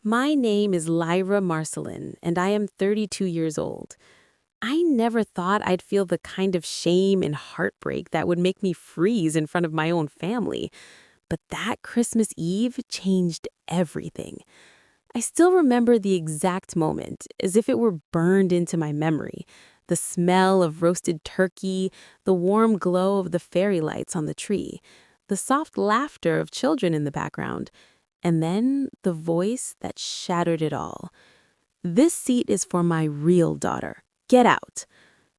My name is Lyra Marcelin, and I am 32 years old. I never thought I'd feel the kind of shame and heartbreak that would make me freeze in front of my own family. But that Christmas Eve changed everything. I still remember the exact moment, as if it were burned into my memory. The smell of roasted turkey, the warm glow of the fairy lights on the tree, the soft laughter of children in the background, and then the voice that shattered it all. This seat is for my real daughter. Get out.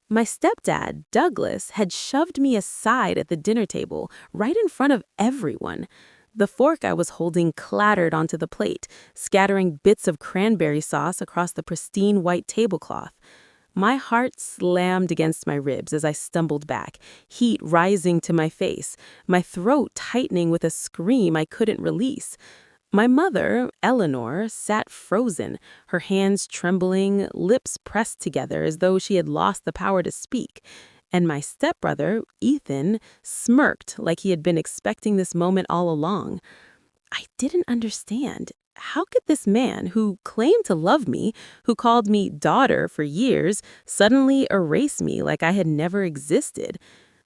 My stepdad, Douglas, had shoved me aside at the dinner table, right in front of everyone. The fork I was holding clattered onto the plate, scattering bits of cranberry sauce across the pristine white tablecloth. My heart slammed against my ribs as I stumbled back, heat rising to my face, my throat tightening with a scream I couldn't release. My mother, Eleanor, sat frozen, her hands trembling, lips pressed together as though she had lost the power to speak. And my stepbrother, Ethan, smirked like he had been expecting this moment all along. I didn't understand. How could this man, who claimed to love me, who called me daughter for years, suddenly erase me like I had never existed?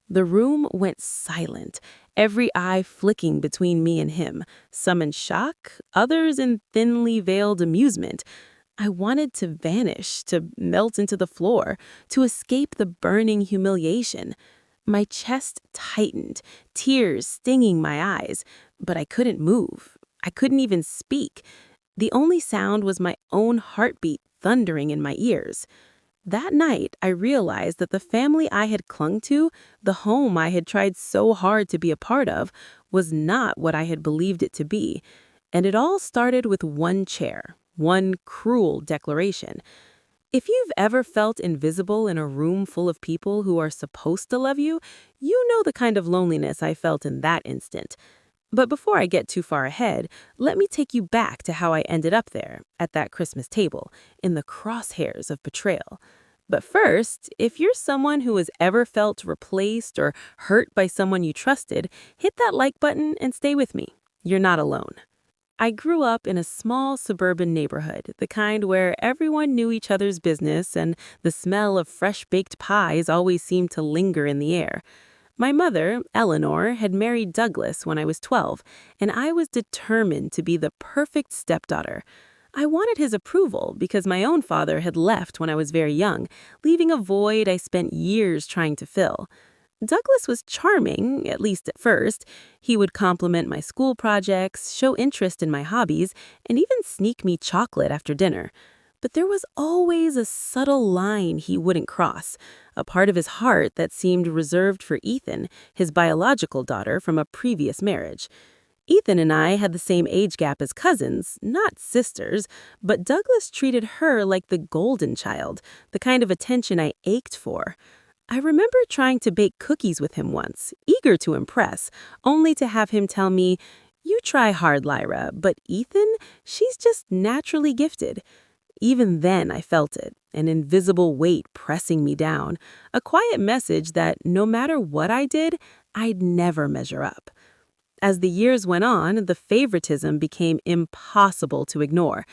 The room went silent, every eye flicking between me and him, some in shock, others in thinly veiled amusement. I wanted to vanish, to melt into the floor, to escape the burning humiliation. My chest tightened, tears stinging my eyes, but I couldn't move. I couldn't even speak. The only sound was my own heartbeat thundering in my ears. That night, I realized that the family I had clung to, the home I had tried so hard to be a part of, was not what I had believed it to be. And it all started with one chair, one cruel declaration. If you've ever felt invisible in a room full of people who are supposed to love you, you know the kind of loneliness I felt in that instant. But before I get too far ahead, let me take you back to how I ended up there, at that Christmas table, in the crosshairs of betrayal. But first, if you're someone who has ever felt replaced or hurt by someone you trusted, hit that like button and stay with me. You're not alone. I grew up in a small suburban neighborhood, the kind where everyone knew each other's business and the smell of fresh-baked pies always seemed to linger in the air. My mother, Eleanor, had married Douglas when I was 12, and I was determined to be the perfect stepdaughter. I wanted his approval because my own father had left when I was very young, leaving a void I spent years trying to fill. Douglas was charming, at least at first. He would compliment my school projects, show interest in my hobbies, and even sneak me chocolate after dinner. But there was always a subtle line he wouldn't cross, a part of his heart that seemed reserved for Ethan, his biological daughter from a previous marriage. Ethan and I had the same age gap as cousins, not sisters, but Douglas treated her like the golden child, the kind of attention I ached for. I remember trying to bake cookies with him once, eager to impress, only to have him tell me, "You try hard, Lyra, but Ethan, she's just naturally gifted." Even then I felt it, an invisible weight pressing me down, a quiet message that no matter what I did, I'd never measure up. As the years went on, the favoritism became impossible to ignore.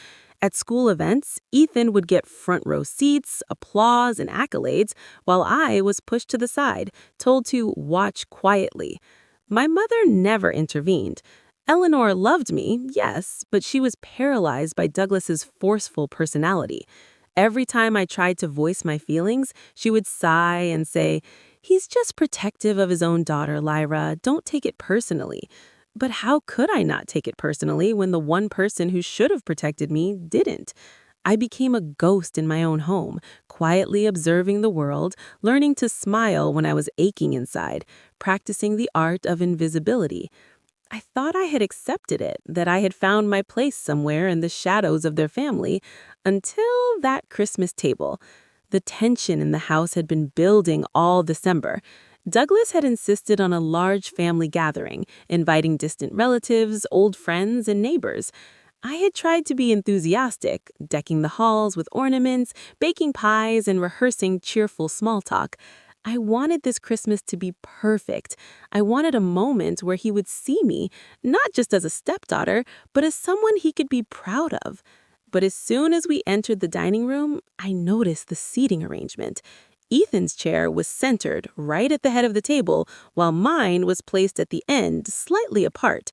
At school events, Ethan would get front row seats, applause, and accolades, while I was pushed to the side, told to watch quietly. My mother never intervened. Eleanor loved me, yes, but she was paralyzed by Douglas's forceful personality. Every time I tried to voice my feelings, she would sigh and say, "He's just protective of his own daughter, Lyra. Don't take it personally." But how could I not take it personally when the one person who should have protected me didn't? I became a ghost in my own home, quietly observing the world, learning to smile when I was aching inside, practicing the art of invisibility. I thought I had accepted it, that I had found my place somewhere in the shadows of their family, until that Christmas table. The tension in the house had been building all December. Douglas had insisted on a large family gathering, inviting distant relatives, old friends, and neighbors. I had tried to be enthusiastic, decking the halls with ornaments, baking pies, and rehearsing cheerful small talk. I wanted this Christmas to be perfect. I wanted a moment where he would see me, not just as a stepdaughter, but as someone he could be proud of. But as soon as we entered the dining room, I noticed the seating arrangement. Ethan's chair was centered right at the head of the table, while mine was placed at the end, slightly apart.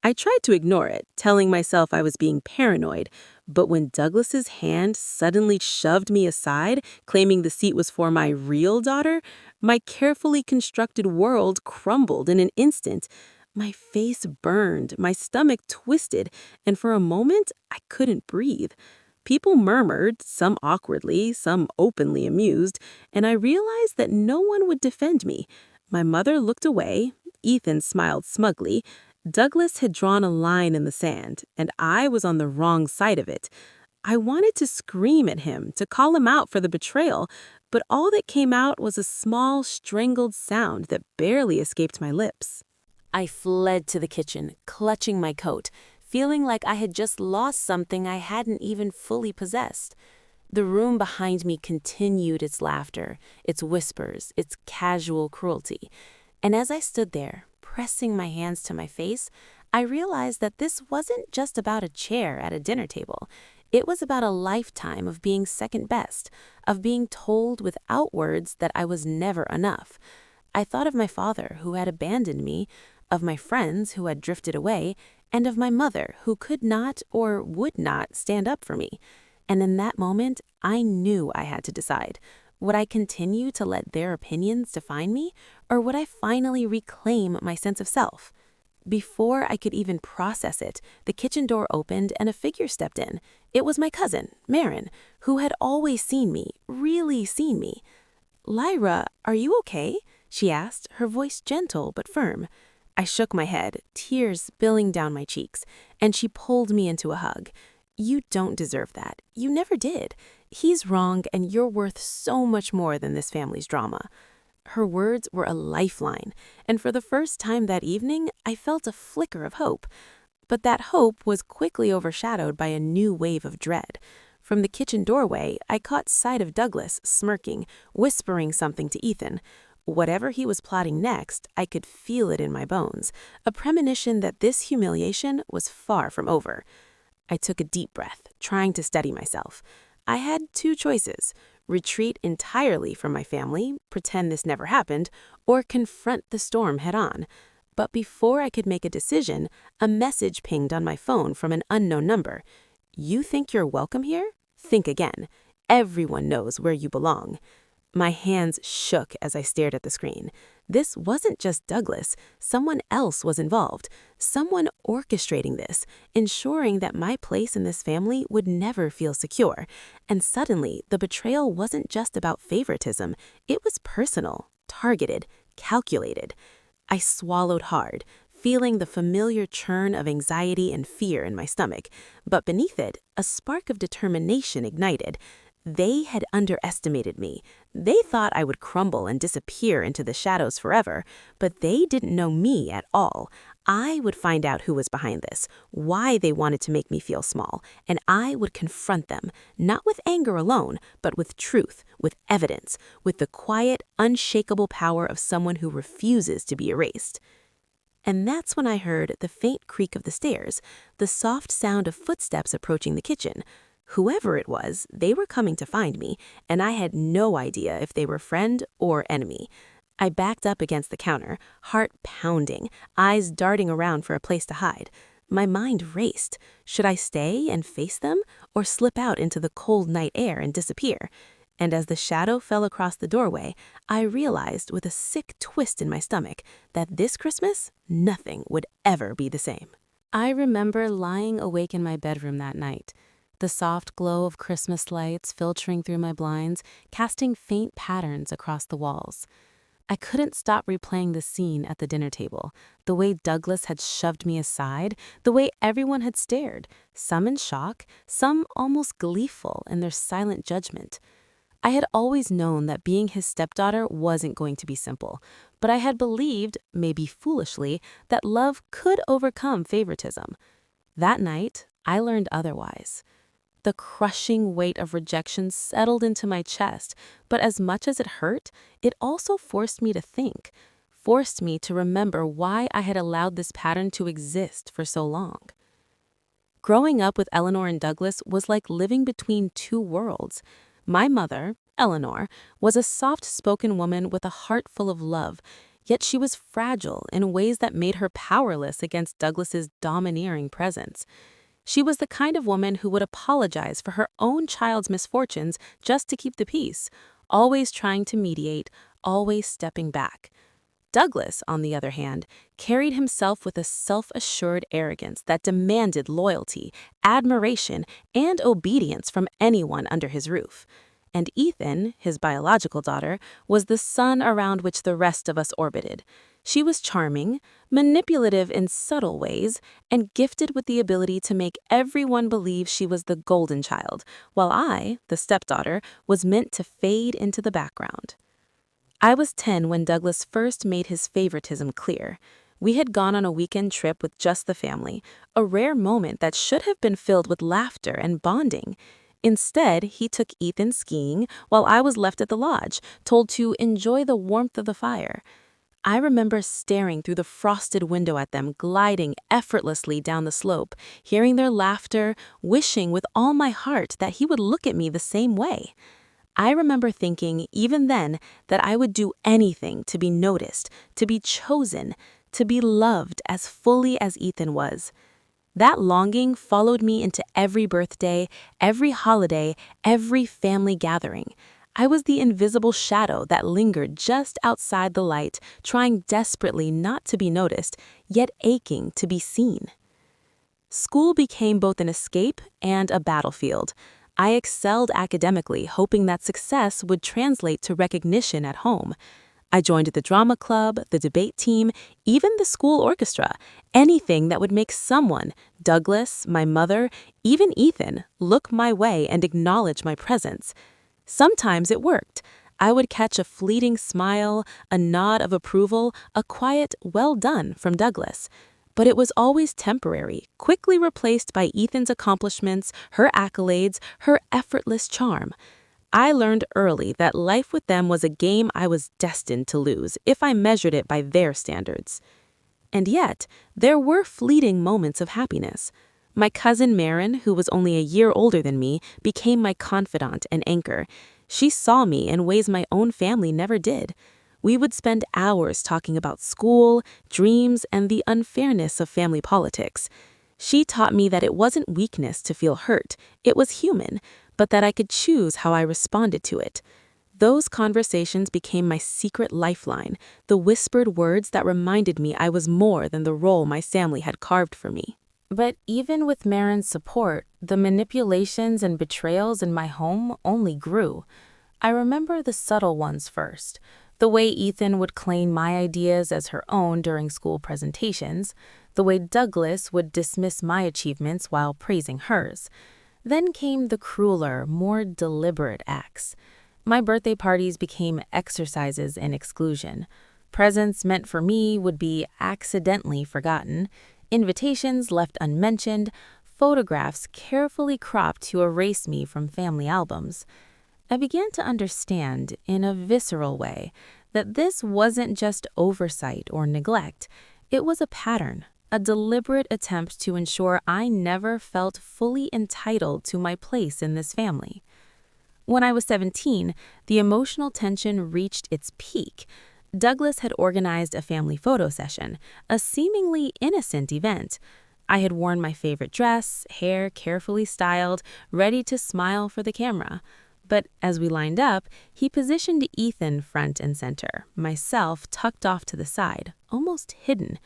I tried to ignore it, telling myself I was being paranoid, but when Douglas's hand suddenly shoved me aside, claiming the seat was for my real daughter, my carefully constructed world crumbled in an instant. My face burned, my stomach twisted, and for a moment, I couldn't breathe. People murmured, some awkwardly, some openly amused, and I realized that no one would defend me. My mother looked away, Ethan smiled smugly. Douglas had drawn a line in the sand, and I was on the wrong side of it. I wanted to scream at him, to call him out for the betrayal, but all that came out was a small, strangled sound that barely escaped my lips. I fled to the kitchen, clutching my coat, feeling like I had just lost something I hadn't even fully possessed. The room behind me continued its laughter, its whispers, its casual cruelty. And as I stood there, pressing my hands to my face, I realized that this wasn't just about a chair at a dinner table. It was about a lifetime of being second best, of being told without words that I was never enough. I thought of my father who had abandoned me, of my friends who had drifted away, and of my mother who could not or would not stand up for me. And in that moment, I knew I had to decide. Would I continue to let their opinions define me, or would I finally reclaim my sense of self? Before I could even process it, the kitchen door opened and a figure stepped in. It was my cousin, Marin, who had always seen me, really seen me. "Lyra, are you okay?" she asked, her voice gentle but firm. I shook my head, tears spilling down my cheeks, and she pulled me into a hug. "You don't deserve that. You never did. He's wrong, and you're worth so much more than this family's drama." Her words were a lifeline, and for the first time that evening, I felt a flicker of hope. But that hope was quickly overshadowed by a new wave of dread. From the kitchen doorway, I caught sight of Douglas smirking, whispering something to Ethan. Whatever he was plotting next, I could feel it in my bones, a premonition that this humiliation was far from over. I took a deep breath, trying to steady myself. I had two choices: retreat entirely from my family, pretend this never happened, or confront the storm head-on. But before I could make a decision, a message pinged on my phone from an unknown number. "You think you're welcome here? Think again. Everyone knows where you belong." My hands shook as I stared at the screen. This wasn't just Douglas. Someone else was involved. Someone orchestrating this, ensuring that my place in this family would never feel secure. And suddenly, the betrayal wasn't just about favoritism. It was personal, targeted, calculated. I swallowed hard, feeling the familiar churn of anxiety and fear in my stomach. But beneath it, a spark of determination ignited. They had underestimated me. They thought I would crumble and disappear into the shadows forever, but they didn't know me at all. I would find out who was behind this, why they wanted to make me feel small, and I would confront them, not with anger alone, but with truth, with evidence, with the quiet, unshakable power of someone who refuses to be erased. And that's when I heard the faint creak of the stairs, the soft sound of footsteps approaching the kitchen. Whoever it was, they were coming to find me, and I had no idea if they were friend or enemy. I backed up against the counter, heart pounding, eyes darting around for a place to hide. My mind raced. Should I stay and face them, or slip out into the cold night air and disappear? And as the shadow fell across the doorway, I realized with a sick twist in my stomach that this Christmas, nothing would ever be the same. I remember lying awake in my bedroom that night, the soft glow of Christmas lights filtering through my blinds, casting faint patterns across the walls. I couldn't stop replaying the scene at the dinner table, the way Douglas had shoved me aside, the way everyone had stared, some in shock, some almost gleeful in their silent judgment. I had always known that being his stepdaughter wasn't going to be simple, but I had believed, maybe foolishly, that love could overcome favoritism. That night, I learned otherwise. the crushing weight of rejection settled into my chest, but as much as it hurt, it also forced me to think, forced me to remember why I had allowed this pattern to exist for so long. Growing up with Eleanor and Douglas was like living between two worlds. My mother, Eleanor, was a soft-spoken woman with a heart full of love, yet she was fragile in ways that made her powerless against Douglas's domineering presence. She was the kind of woman who would apologize for her own child's misfortunes just to keep the peace, always trying to mediate, always stepping back. Douglas, on the other hand, carried himself with a self-assured arrogance that demanded loyalty, admiration, and obedience from anyone under his roof. And Ethan, his biological daughter, was the sun around which the rest of us orbited. She was charming, manipulative in subtle ways, and gifted with the ability to make everyone believe she was the golden child, while I, the stepdaughter, was meant to fade into the background. I was 10 when Douglas first made his favoritism clear. We had gone on a weekend trip with just the family, a rare moment that should have been filled with laughter and bonding. Instead, he took Ethan skiing while I was left at the lodge, told to enjoy the warmth of the fire. I remember staring through the frosted window at them gliding effortlessly down the slope, hearing their laughter, wishing with all my heart that he would look at me the same way. I remember thinking, even then, that I would do anything to be noticed, to be chosen, to be loved as fully as Ethan was. That longing followed me into every birthday, every holiday, every family gathering. I was the invisible shadow that lingered just outside the light, trying desperately not to be noticed, yet aching to be seen. School became both an escape and a battlefield. I excelled academically, hoping that success would translate to recognition at home. I joined the drama club, the debate team, even the school orchestra, anything that would make someone, Douglas, my mother, even Ethan, look my way and acknowledge my presence. Sometimes it worked. I would catch a fleeting smile, a nod of approval, a quiet, well done from Douglas. But it was always temporary, quickly replaced by Ethan's accomplishments, her accolades, her effortless charm. I learned early that life with them was a game I was destined to lose if I measured it by their standards. And yet, there were fleeting moments of happiness. My cousin Marin, who was only a year older than me, became my confidant and anchor. She saw me in ways my own family never did. We would spend hours talking about school, dreams, and the unfairness of family politics. She taught me that it wasn't weakness to feel hurt, it was human, but that I could choose how I responded to it. Those conversations became my secret lifeline, the whispered words that reminded me I was more than the role my family had carved for me. But even with Marin's support, the manipulations and betrayals in my home only grew. I remember the subtle ones first. The way Ethan would claim my ideas as her own during school presentations, the way Douglas would dismiss my achievements while praising hers. Then came the crueler, more deliberate acts. My birthday parties became exercises in exclusion. Presents meant for me would be accidentally forgotten, invitations left unmentioned, photographs carefully cropped to erase me from family albums. I began to understand, in a visceral way, that this wasn't just oversight or neglect. It was a pattern, a deliberate attempt to ensure I never felt fully entitled to my place in this family. When I was 17, the emotional tension reached its peak. Douglas had organized a family photo session, a seemingly innocent event. I had worn my favorite dress, hair carefully styled, ready to smile for the camera. But as we lined up, he positioned Ethan front and center, myself tucked off to the side, almost hidden.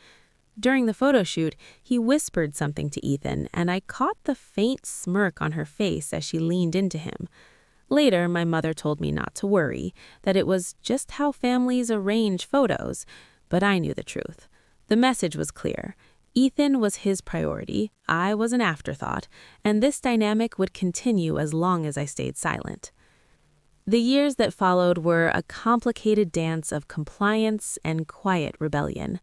During the photo shoot, he whispered something to Ethan, and I caught the faint smirk on her face as she leaned into him. Later, my mother told me not to worry, that it was just how families arrange photos, but I knew the truth. The message was clear. Ethan was his priority, I was an afterthought, and this dynamic would continue as long as I stayed silent. The years that followed were a complicated dance of compliance and quiet rebellion.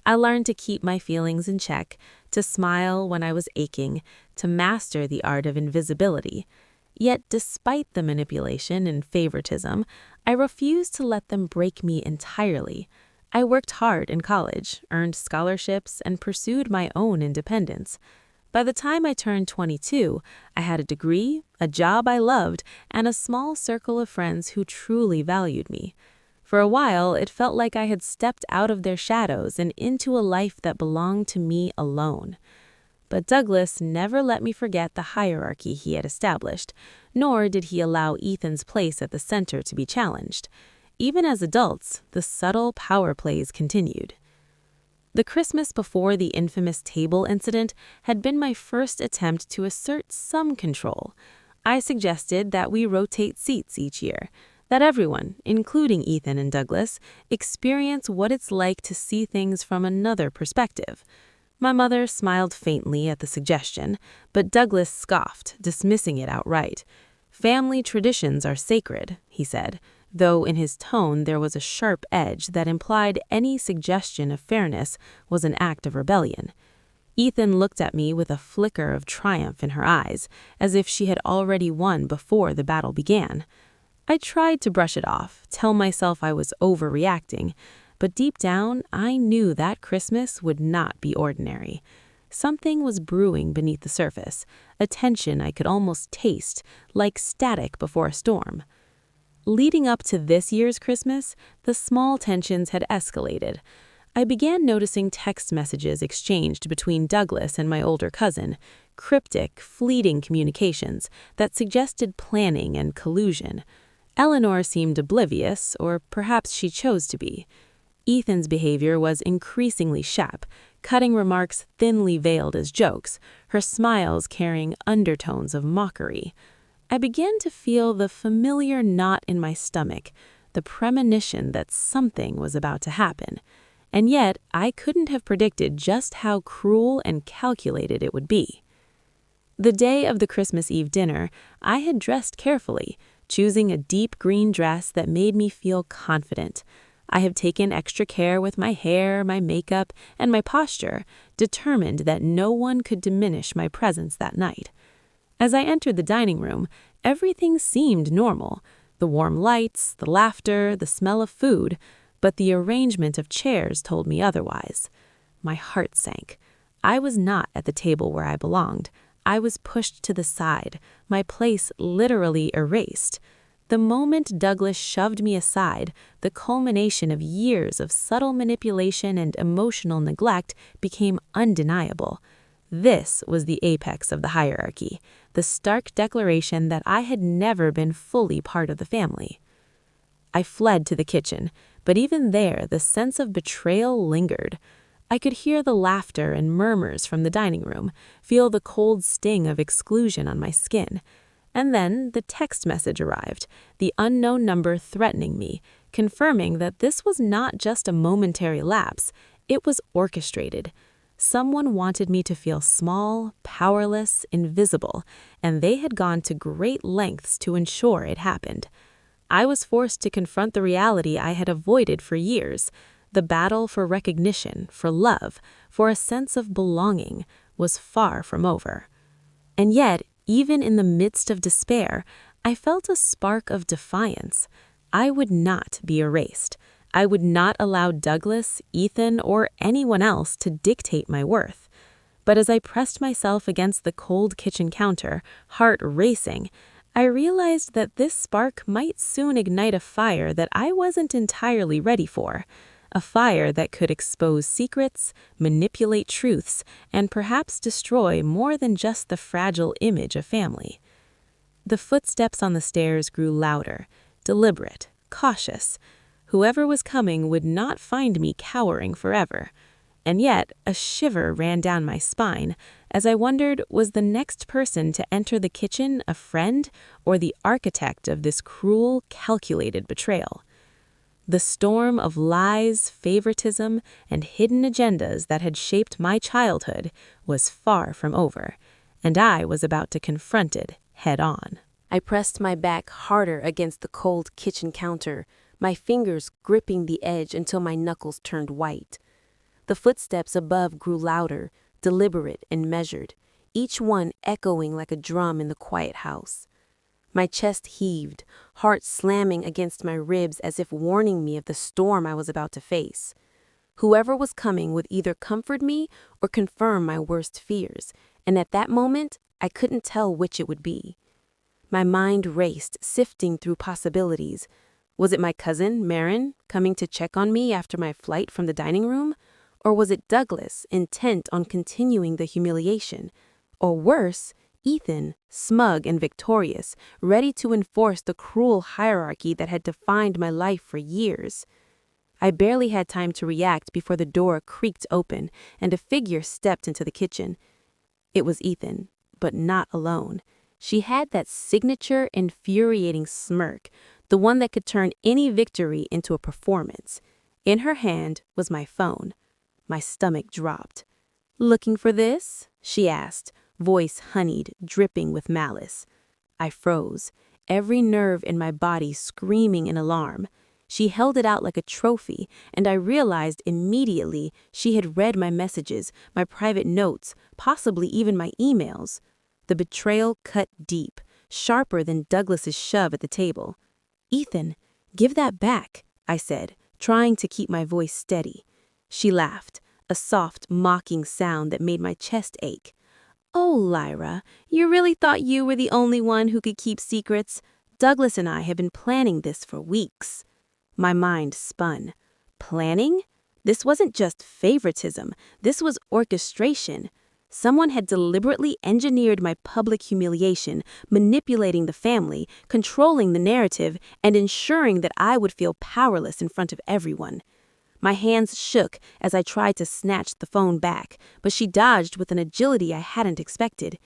I learned to keep my feelings in check, to smile when I was aching, to master the art of invisibility. Yet, despite the manipulation and favoritism, I refused to let them break me entirely. I worked hard in college, earned scholarships, and pursued my own independence. By the time I turned 22, I had a degree, a job I loved, and a small circle of friends who truly valued me. For a while, it felt like I had stepped out of their shadows and into a life that belonged to me alone. But Douglas never let me forget the hierarchy he had established, nor did he allow Ethan's place at the center to be challenged. Even as adults, the subtle power plays continued. The Christmas before the infamous table incident had been my first attempt to assert some control. I suggested that we rotate seats each year, that everyone, including Ethan and Douglas, experience what it's like to see things from another perspective. My mother smiled faintly at the suggestion, but Douglas scoffed, dismissing it outright. "Family traditions are sacred," he said, though in his tone there was a sharp edge that implied any suggestion of fairness was an act of rebellion. Ethan looked at me with a flicker of triumph in her eyes, as if she had already won before the battle began. I tried to brush it off, tell myself I was overreacting, but deep down, I knew that Christmas would not be ordinary. Something was brewing beneath the surface, a tension I could almost taste, like static before a storm. Leading up to this year's Christmas, the small tensions had escalated. I began noticing text messages exchanged between Douglas and my older cousin, cryptic, fleeting communications that suggested planning and collusion. Eleanor seemed oblivious, or perhaps she chose to be. Ethan's behavior was increasingly sharp, cutting remarks thinly veiled as jokes, her smiles carrying undertones of mockery. I began to feel the familiar knot in my stomach, the premonition that something was about to happen. And yet, I couldn't have predicted just how cruel and calculated it would be. The day of the Christmas Eve dinner, I had dressed carefully, choosing a deep green dress that made me feel confident. I have taken extra care with my hair, my makeup, and my posture, determined that no one could diminish my presence that night. As I entered the dining room, everything seemed normal. The warm lights, the laughter, the smell of food, but the arrangement of chairs told me otherwise. My heart sank. I was not at the table where I belonged. I was pushed to the side, my place literally erased. The moment Douglas shoved me aside, the culmination of years of subtle manipulation and emotional neglect became undeniable. This was the apex of the hierarchy, the stark declaration that I had never been fully part of the family. I fled to the kitchen, but even there the sense of betrayal lingered. I could hear the laughter and murmurs from the dining room, feel the cold sting of exclusion on my skin. And then the text message arrived, the unknown number threatening me, confirming that this was not just a momentary lapse, it was orchestrated. Someone wanted me to feel small, powerless, invisible, and they had gone to great lengths to ensure it happened. I was forced to confront the reality I had avoided for years. The battle for recognition, for love, for a sense of belonging was far from over. And yet, even in the midst of despair, I felt a spark of defiance. I would not be erased. I would not allow Douglas, Ethan, or anyone else to dictate my worth. But as I pressed myself against the cold kitchen counter, heart racing, I realized that this spark might soon ignite a fire that I wasn't entirely ready for. A fire that could expose secrets, manipulate truths, and perhaps destroy more than just the fragile image of family. The footsteps on the stairs grew louder, deliberate, cautious. Whoever was coming would not find me cowering forever. And yet, a shiver ran down my spine as I wondered, was the next person to enter the kitchen a friend or the architect of this cruel, calculated betrayal? The storm of lies, favoritism, and hidden agendas that had shaped my childhood was far from over, and I was about to confront it head on. I pressed my back harder against the cold kitchen counter, my fingers gripping the edge until my knuckles turned white. The footsteps above grew louder, deliberate and measured, each one echoing like a drum in the quiet house. My chest heaved, heart slamming against my ribs as if warning me of the storm I was about to face. Whoever was coming would either comfort me or confirm my worst fears, and at that moment, I couldn't tell which it would be. My mind raced, sifting through possibilities. Was it my cousin, Marin, coming to check on me after my flight from the dining room? Or was it Douglas, intent on continuing the humiliation? Or worse, Ethan, smug and victorious, ready to enforce the cruel hierarchy that had defined my life for years? I barely had time to react before the door creaked open and a figure stepped into the kitchen. It was Ethan, but not alone. She had that signature, infuriating smirk, the one that could turn any victory into a performance. In her hand was my phone. My stomach dropped. "Looking for this?" she asked, voice honeyed, dripping with malice. I froze, every nerve in my body screaming in alarm. She held it out like a trophy, and I realized immediately she had read my messages, my private notes, possibly even my emails. The betrayal cut deep, sharper than Douglas's shove at the table. "Ethan, give that back," I said, trying to keep my voice steady. She laughed, a soft, mocking sound that made my chest ache. "Oh, Lyra, you really thought you were the only one who could keep secrets? Douglas and I have been planning this for weeks." My mind spun. Planning? This wasn't just favoritism. This was orchestration. Someone had deliberately engineered my public humiliation, manipulating the family, controlling the narrative, and ensuring that I would feel powerless in front of everyone. My hands shook as I tried to snatch the phone back, but she dodged with an agility I hadn't expected.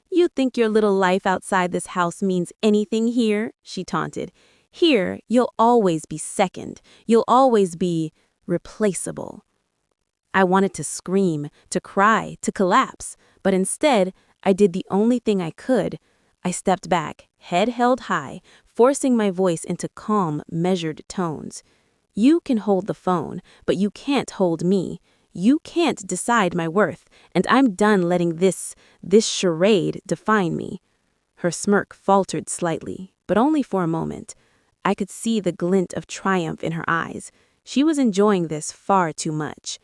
"You think your little life outside this house means anything here?" she taunted. "Here, you'll always be second. You'll always be replaceable." I wanted to scream, to cry, to collapse, but instead, I did the only thing I could. I stepped back, head held high, forcing my voice into calm, measured tones. "You can hold the phone, but you can't hold me. You can't decide my worth, and I'm done letting this charade define me." Her smirk faltered slightly, but only for a moment. I could see the glint of triumph in her eyes. She was enjoying this far too much.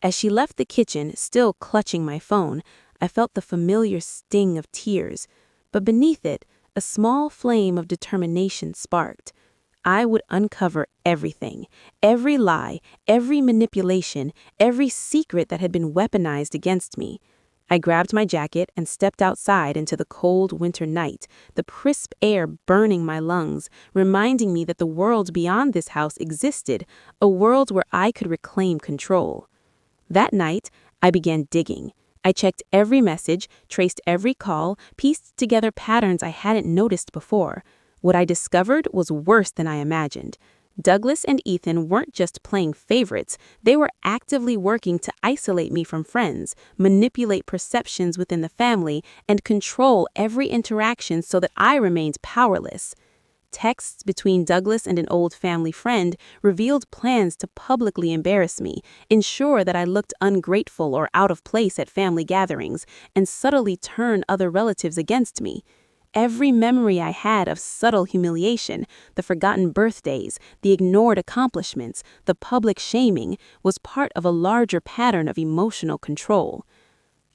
As she left the kitchen, still clutching my phone, I felt the familiar sting of tears, but beneath it, a small flame of determination sparked. I would uncover everything, every lie, every manipulation, every secret that had been weaponized against me. I grabbed my jacket and stepped outside into the cold winter night, the crisp air burning my lungs, reminding me that the world beyond this house existed, a world where I could reclaim control. That night, I began digging. I checked every message, traced every call, pieced together patterns I hadn't noticed before. What I discovered was worse than I imagined. Douglas and Ethan weren't just playing favorites, they were actively working to isolate me from friends, manipulate perceptions within the family, and control every interaction so that I remained powerless. Texts between Douglas and an old family friend revealed plans to publicly embarrass me, ensure that I looked ungrateful or out of place at family gatherings, and subtly turn other relatives against me. Every memory I had of subtle humiliation, the forgotten birthdays, the ignored accomplishments, the public shaming, was part of a larger pattern of emotional control.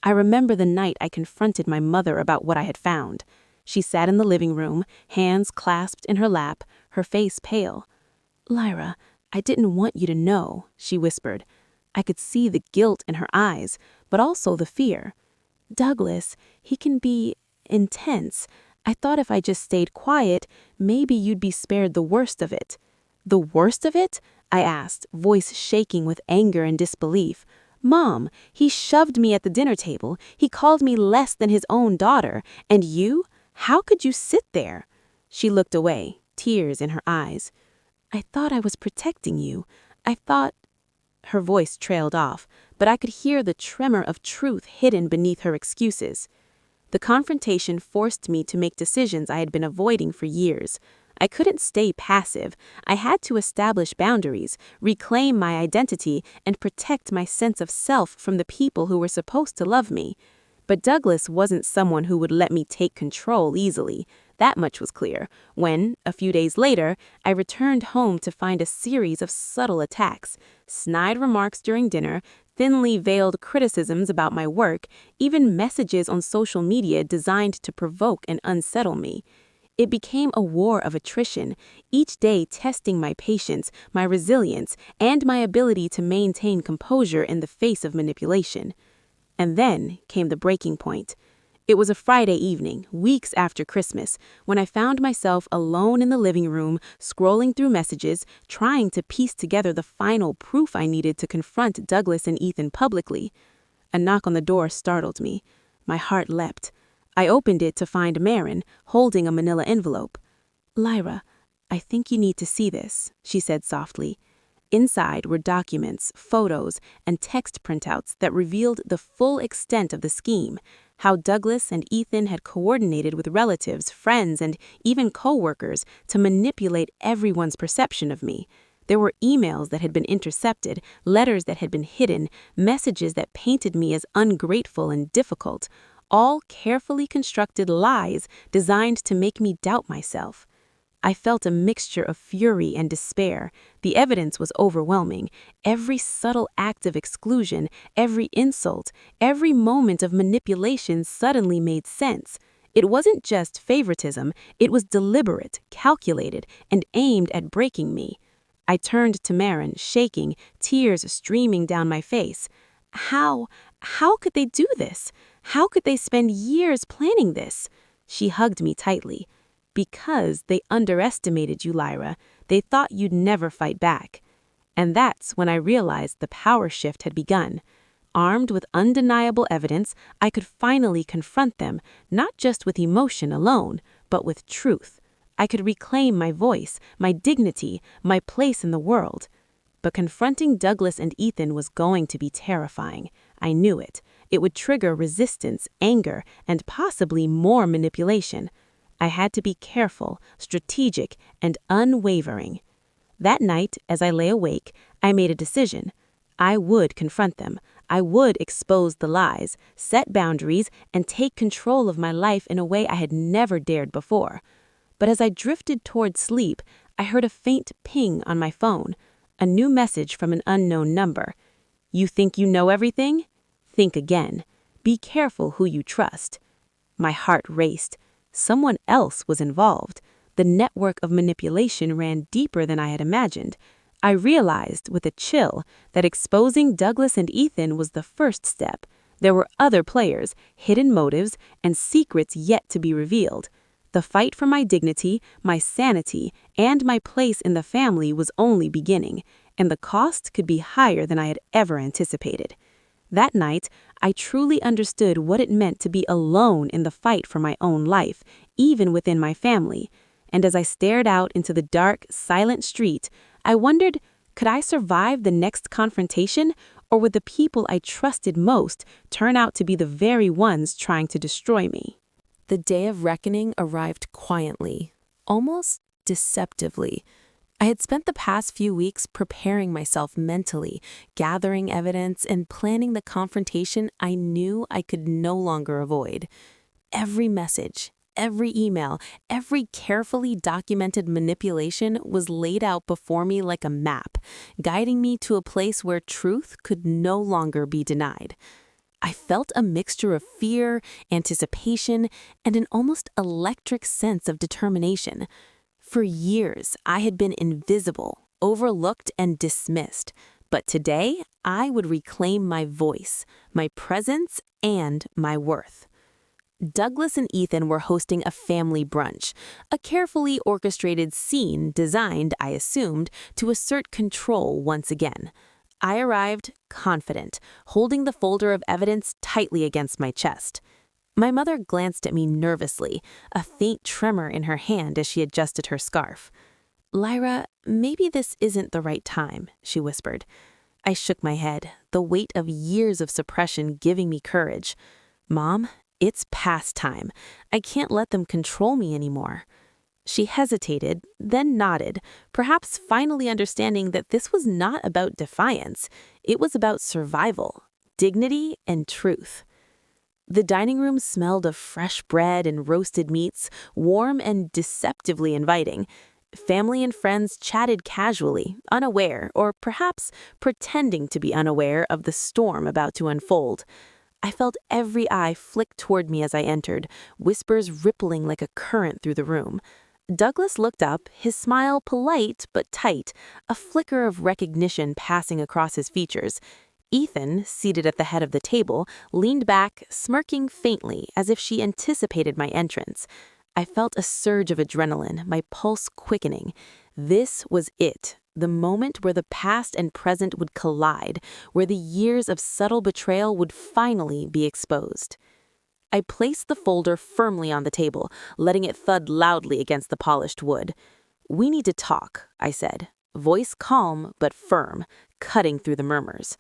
I remember the night I confronted my mother about what I had found. She sat in the living room, hands clasped in her lap, her face pale. "Lyra, I didn't want you to know," she whispered. I could see the guilt in her eyes, but also the fear. "Douglas, he can be intense. I thought if I just stayed quiet, maybe you'd be spared the worst of it." "The worst of it?" I asked, voice shaking with anger and disbelief. "Mom, he shoved me at the dinner table. He called me less than his own daughter. And you? How could you sit there?" She looked away, tears in her eyes. "I thought I was protecting you. I thought—" Her voice trailed off, but I could hear the tremor of truth hidden beneath her excuses. The confrontation forced me to make decisions I had been avoiding for years. I couldn't stay passive. I had to establish boundaries, reclaim my identity, and protect my sense of self from the people who were supposed to love me. But Douglas wasn't someone who would let me take control easily. That much was clear when, a few days later, I returned home to find a series of subtle attacks, snide remarks during dinner, thinly veiled criticisms about my work, even messages on social media designed to provoke and unsettle me. It became a war of attrition, each day testing my patience, my resilience, and my ability to maintain composure in the face of manipulation. And then came the breaking point. It was a Friday evening, weeks after Christmas, when I found myself alone in the living room, scrolling through messages, trying to piece together the final proof I needed to confront Douglas and Ethan publicly. A knock on the door startled me. My heart leapt. I opened it to find Marin, holding a manila envelope. "Lyra, I think you need to see this," she said softly. Inside were documents, photos, and text printouts that revealed the full extent of the scheme, how Douglas and Ethan had coordinated with relatives, friends, and even co-workers to manipulate everyone's perception of me. There were emails that had been intercepted, letters that had been hidden, messages that painted me as ungrateful and difficult, all carefully constructed lies designed to make me doubt myself. I felt a mixture of fury and despair. The evidence was overwhelming. Every subtle act of exclusion, every insult, every moment of manipulation suddenly made sense. It wasn't just favoritism, it was deliberate, calculated, and aimed at breaking me. I turned to Marin, shaking, tears streaming down my face. How could they do this? How could they spend years planning this? She hugged me tightly. "Because they underestimated you, Lyra. They thought you'd never fight back." And that's when I realized the power shift had begun. Armed with undeniable evidence, I could finally confront them, not just with emotion alone, but with truth. I could reclaim my voice, my dignity, my place in the world. But confronting Douglas and Ethan was going to be terrifying. I knew it. It would trigger resistance, anger, and possibly more manipulation. I had to be careful, strategic, and unwavering. That night, as I lay awake, I made a decision. I would confront them. I would expose the lies, set boundaries, and take control of my life in a way I had never dared before. But as I drifted toward sleep, I heard a faint ping on my phone, a new message from an unknown number. "You think you know everything? Think again. Be careful who you trust." My heart raced. Someone else was involved. The network of manipulation ran deeper than I had imagined. I realized with a chill that exposing Douglas and Ethan was the first step. There were other players, hidden motives, and secrets yet to be revealed. The fight for my dignity, my sanity, and my place in the family was only beginning, and the cost could be higher than I had ever anticipated. That night, I truly understood what it meant to be alone in the fight for my own life, even within my family. And as I stared out into the dark, silent street, I wondered, could I survive the next confrontation, or would the people I trusted most turn out to be the very ones trying to destroy me? The day of reckoning arrived quietly, almost deceptively. I had spent the past few weeks preparing myself mentally, gathering evidence, and planning the confrontation I knew I could no longer avoid. Every message, every email, every carefully documented manipulation was laid out before me like a map, guiding me to a place where truth could no longer be denied. I felt a mixture of fear, anticipation, and an almost electric sense of determination. For years, I had been invisible, overlooked, and dismissed. But today, I would reclaim my voice, my presence, and my worth. Douglas and Ethan were hosting a family brunch, a carefully orchestrated scene designed, I assumed, to assert control once again. I arrived confident, holding the folder of evidence tightly against my chest. My mother glanced at me nervously, a faint tremor in her hand as she adjusted her scarf. "Lyra, maybe this isn't the right time," she whispered. I shook my head, the weight of years of suppression giving me courage. "Mom, it's past time. I can't let them control me anymore." She hesitated, then nodded, perhaps finally understanding that this was not about defiance. It was about survival, dignity, and truth. The dining room smelled of fresh bread and roasted meats, warm and deceptively inviting. Family and friends chatted casually, unaware, or perhaps pretending to be unaware of the storm about to unfold. I felt every eye flick toward me as I entered, whispers rippling like a current through the room. Douglas looked up, his smile polite but tight, a flicker of recognition passing across his features. Ethan, seated at the head of the table, leaned back, smirking faintly as if she anticipated my entrance. I felt a surge of adrenaline, my pulse quickening. This was it, the moment where the past and present would collide, where the years of subtle betrayal would finally be exposed. I placed the folder firmly on the table, letting it thud loudly against the polished wood. "We need to talk," I said, voice calm but firm, cutting through the murmurs.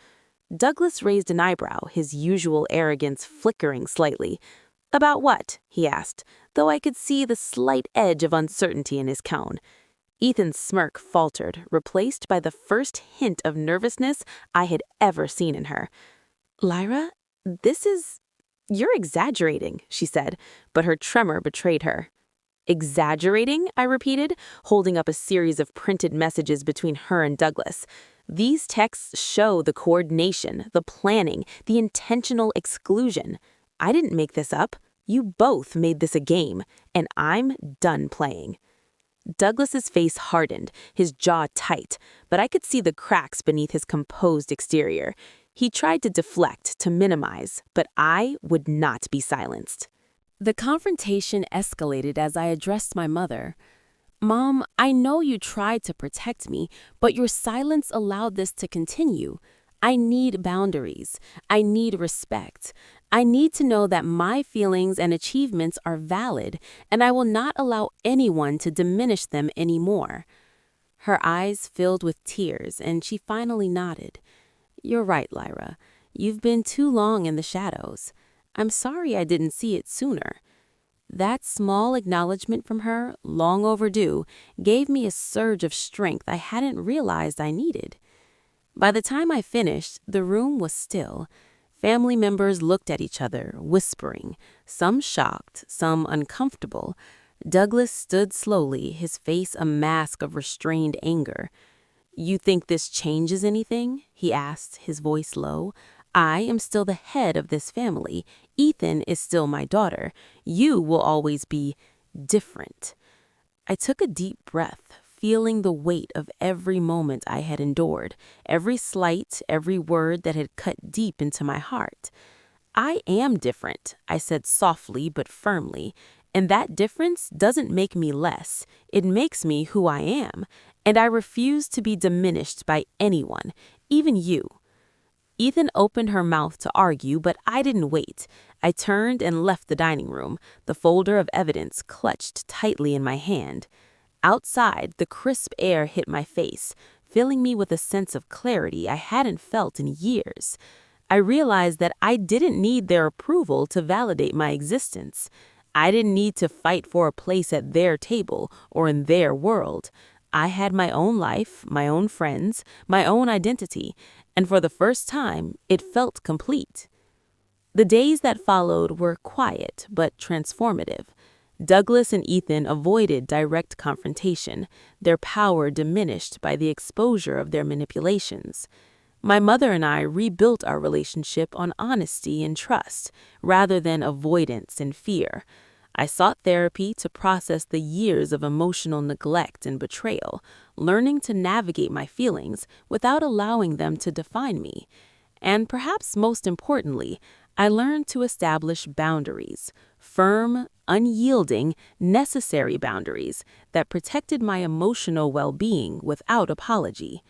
Douglas raised an eyebrow, his usual arrogance flickering slightly. "About what?" he asked, though I could see the slight edge of uncertainty in his tone. Ethan's smirk faltered, replaced by the first hint of nervousness I had ever seen in her. "Lyra, you're exaggerating," she said, but her tremor betrayed her. "Exaggerating?" I repeated, holding up a series of printed messages between her and Douglas. These texts show the coordination, the planning, the intentional exclusion. I didn't make this up. You both made this a game, and I'm done playing. Douglas's face hardened, his jaw tight, but I could see the cracks beneath his composed exterior. He tried to deflect, to minimize, but I would not be silenced. The confrontation escalated as I addressed my mother. "Mom, I know you tried to protect me, but your silence allowed this to continue. I need boundaries. I need respect. I need to know that my feelings and achievements are valid, and I will not allow anyone to diminish them anymore." Her eyes filled with tears, and she finally nodded. "You're right, Lyra. You've been too long in the shadows. I'm sorry I didn't see it sooner." That small acknowledgement from her, long overdue, gave me a surge of strength I hadn't realized I needed. By the time I finished, the room was still. Family members looked at each other, whispering, some shocked, some uncomfortable. Douglas stood slowly, his face a mask of restrained anger. "You think this changes anything?" he asked, his voice low. "I am still the head of this family. Ethan is still my daughter. You will always be different." I took a deep breath, feeling the weight of every moment I had endured, every slight, every word that had cut deep into my heart. "I am different," I said softly but firmly, "and that difference doesn't make me less. It makes me who I am, and I refuse to be diminished by anyone, even you." Ethan opened her mouth to argue, but I didn't wait. I turned and left the dining room, the folder of evidence clutched tightly in my hand. Outside, the crisp air hit my face, filling me with a sense of clarity I hadn't felt in years. I realized that I didn't need their approval to validate my existence. I didn't need to fight for a place at their table or in their world. I had my own life, my own friends, my own identity, and for the first time, it felt complete. The days that followed were quiet but transformative. Douglas and Ethan avoided direct confrontation, their power diminished by the exposure of their manipulations. My mother and I rebuilt our relationship on honesty and trust, rather than avoidance and fear. I sought therapy to process the years of emotional neglect and betrayal, learning to navigate my feelings without allowing them to define me. And perhaps most importantly, I learned to establish boundaries, firm, unyielding, necessary boundaries that protected my emotional well-being without apology.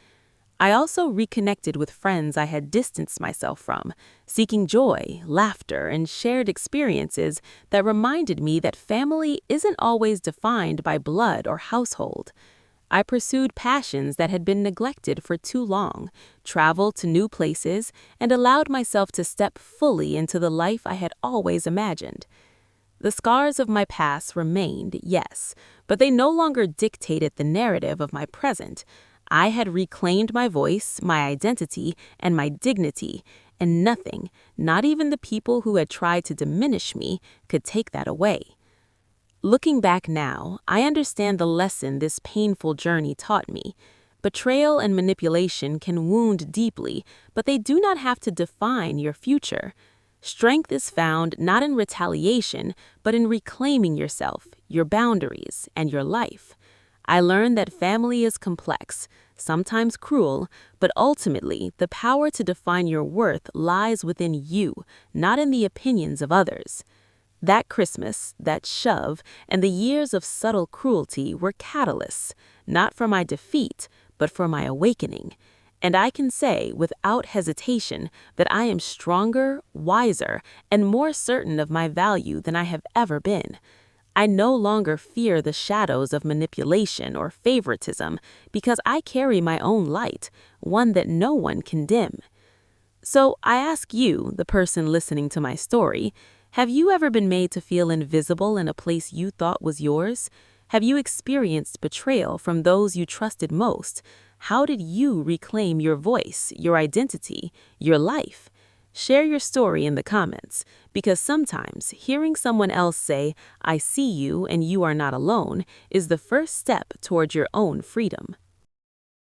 I also reconnected with friends I had distanced myself from, seeking joy, laughter, and shared experiences that reminded me that family isn't always defined by blood or household. I pursued passions that had been neglected for too long, traveled to new places, and allowed myself to step fully into the life I had always imagined. The scars of my past remained, yes, but they no longer dictated the narrative of my present. I had reclaimed my voice, my identity, and my dignity, and nothing, not even the people who had tried to diminish me, could take that away. Looking back now, I understand the lesson this painful journey taught me. Betrayal and manipulation can wound deeply, but they do not have to define your future. Strength is found not in retaliation, but in reclaiming yourself, your boundaries, and your life. I learned that family is complex, sometimes cruel, but ultimately the power to define your worth lies within you, not in the opinions of others. That Christmas, that shove, and the years of subtle cruelty were catalysts, not for my defeat, but for my awakening. And I can say without hesitation that I am stronger, wiser, and more certain of my value than I have ever been. I no longer fear the shadows of manipulation or favoritism because I carry my own light, one that no one can dim. So I ask you, the person listening to my story, have you ever been made to feel invisible in a place you thought was yours? Have you experienced betrayal from those you trusted most? How did you reclaim your voice, your identity, your life? Share your story in the comments, because sometimes hearing someone else say, "I see you and you are not alone," is the first step toward your own freedom.